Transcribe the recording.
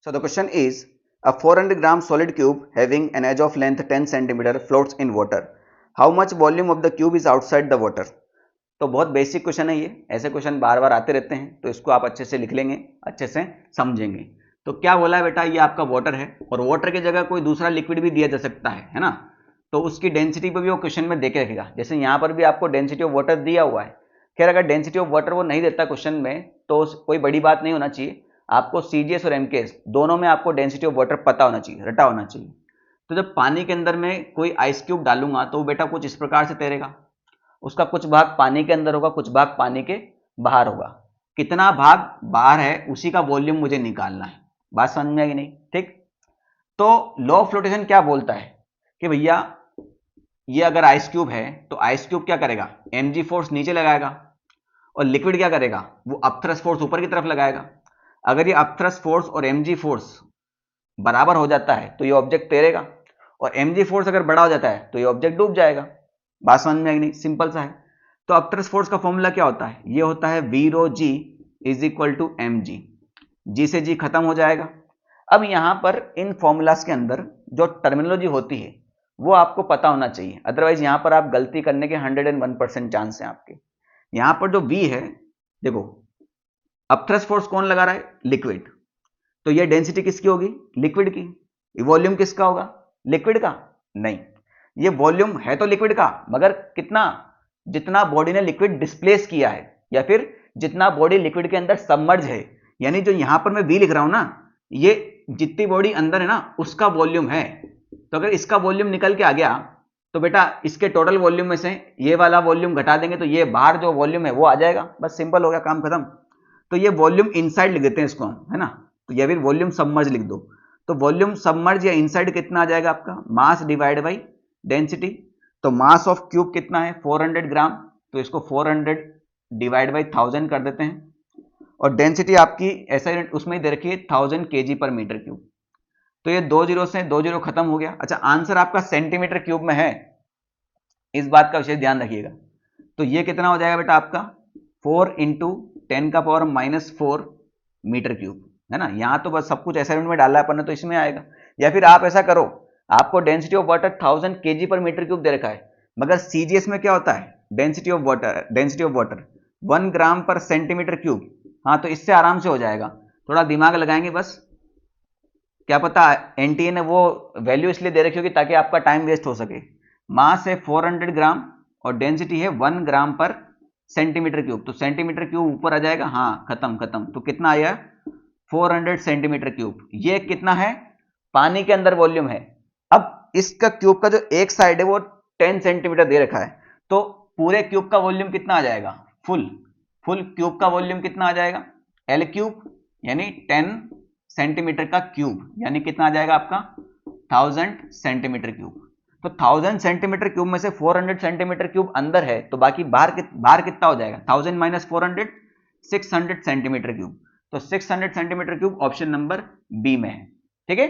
So the question is, a 400 gram solid cube having an edge of length 10 cm floats in water. How much volume of the cube is outside the water? तो बहुत basic question है ये, ऐसे question बार बार आते रहते हैं, तो इसको आप अच्छे से लिख लेंगे, अच्छे से समझेंगे। तो क्या बोला है बेटा, ये आपका वाटर है और वाटर की जगह कोई दूसरा लिक्विड भी दिया जा सकता है ना, तो उसकी डेंसिटी पे भी वो क्वेश्चन में देके रखेगा। जैसे यहाँ पर भी आपको डेंसिटी ऑफ वाटर दिया हुआ है। खैर अगर डेंसिटी ऑफ वाटर वो नहीं देता क्वेश्चन में तो कोई बड़ी बात नहीं होना चाहिए, आपको सीजीएस और एमकेएस दोनों में आपको डेंसिटी ऑफ वाटर पता होना चाहिए, रटा होना चाहिए। तो जब पानी के अंदर में कोई आइस क्यूब डालूंगा तो बेटा कुछ इस प्रकार से तैरेगा, उसका कुछ भाग पानी के अंदर होगा, कुछ भाग पानी के बाहर होगा। कितना भाग बाहर है उसी का वॉल्यूम मुझे निकालना है। बात समझ में आई नहीं? ठीक। तो लॉ ऑफ फ्लोटेशन क्या बोलता है कि भैया ये अगर आइस क्यूब है तो आइस क्यूब क्या करेगा, mg फोर्स नीचे लगाएगा और लिक्विड क्या करेगा, वो अपथ्रस्ट फोर्स ऊपर की तरफ लगाएगा। अगर ये अपथ्रस्ट फोर्स और mg फोर्स बराबर हो जाता है तो ये ऑब्जेक्ट तैरेगा, और mg फोर्स अगर बड़ा हो जाता है तो ये ऑब्जेक्ट डूब जाएगा। बात समझ में आई नहीं? सिंपल सा है। तो अपथ्रस्ट फोर्स का फॉर्मूला क्या होता है, ये होता है v rho g is equal to mg। g से g खत्म हो जाएगा। अब यहां पर इन फॉर्मूलाज के अंदर जो टर्मिनोलॉजी होती है वो आपको पता होना चाहिए, अदरवाइज यहां पर आप गलती करने के 101% चांस है आपके। यहां पर जो v है, देखो अपथ्रस्ट फोर्स कौन लगा रहा है, लिक्विड, तो ये डेंसिटी किसकी होगी, लिक्विड की। वॉल्यूम किसका होगा, लिक्विड का? नहीं, ये वॉल्यूम है तो लिक्विड का, मगर कितना, जितना बॉडी ने लिक्विड डिस्प्लेस किया है या फिर जितना बॉडी लिक्विड के अंदर सबमर्ज है। यानी जो यहां पर मैं v लिख रहा हूं ना, ये जितनी बॉडी अंदर है ना उसका वॉल्यूम है। तो अगर इसका वॉल्यूम निकल के आ गया तो बेटा इसके टोटल वॉल्यूम में से ये वाला वॉल्यूम घटा देंगे तो ये बाहर जो वॉल्यूम है वो आ जाएगा। बस सिंपल हो गया, काम खत्म। तो ये वॉल्यूम इनसाइड लिख देते हैं इसको हम, है ना, तो ये भी वॉल्यूम सबमर्ज लिख दो। तो वॉल्यूम सबमर्ज या इनसाइड कितना आ जाएगा आपका, मास डिवाइड बाई डेंसिटी। तो मास ऑफ क्यूब कितना है, 400 ग्राम, तो इसको 400 डिवाइड बाई 1000 कर देते हैं, और डेंसिटी आपकी ऐसा उसमें ही दे रखी है 1000 kg पर मीटर क्यूब। तो ये 2 जीरो से 2 जीरो खत्म हो गया। अच्छा, आंसर आपका सेंटीमीटर क्यूब में है, इस बात का विशेष ध्यान रखिएगा। तो ये कितना हो जाएगा बेटा आपका 4 इंटू 10⁻⁻⁴ मीटर क्यूब, है ना। यहां तो बस सब कुछ असाइनमेंट में डाला है अपन ने, तो इसमें आएगा। या फिर आप ऐसा करो, आपको डेंसिटी ऑफ वाटर 1000 kg पर मीटर क्यूब दे रखा है, मगर सीजीएस में क्या होता है, डेंसिटी ऑफ वाटर 1 ग्राम पर सेंटीमीटर क्यूब। हाँ, तो इससे आराम से हो जाएगा, थोड़ा दिमाग लगाएंगे बस। क्या पता एनटीए ने वो वैल्यू इसलिए दे रखी होगी ताकि आपका टाइम वेस्ट हो सके। मास है 400 ग्राम और डेंसिटी है 1 ग्राम पर सेंटीमीटर क्यूब, तो सेंटीमीटर क्यूब ऊपर आ जाएगा। हाँ, खत्म। तो कितना आया, 400 सेंटीमीटर क्यूब। ये कितना है, पानी के अंदर वॉल्यूम है। अब इसका क्यूब का जो एक साइड है वो 10 सेंटीमीटर दे रखा है, तो पूरे क्यूब का वॉल्यूम कितना आ जाएगा, फुल क्यूब का वॉल्यूम कितना आ जाएगा, एल क्यूब, यानी 10 सेंटीमीटर का क्यूब, यानी कितना आ जाएगा आपका 1000 सेंटीमीटर क्यूब। तो 1000 सेंटीमीटर क्यूब में से 400 सेंटीमीटर क्यूब अंदर है, तो बाकी बाहर कितना हो जाएगा, 1000 माइनस 400 600 सेंटीमीटर क्यूब। तो 600 centimetre cube option number B में है। ठीक है।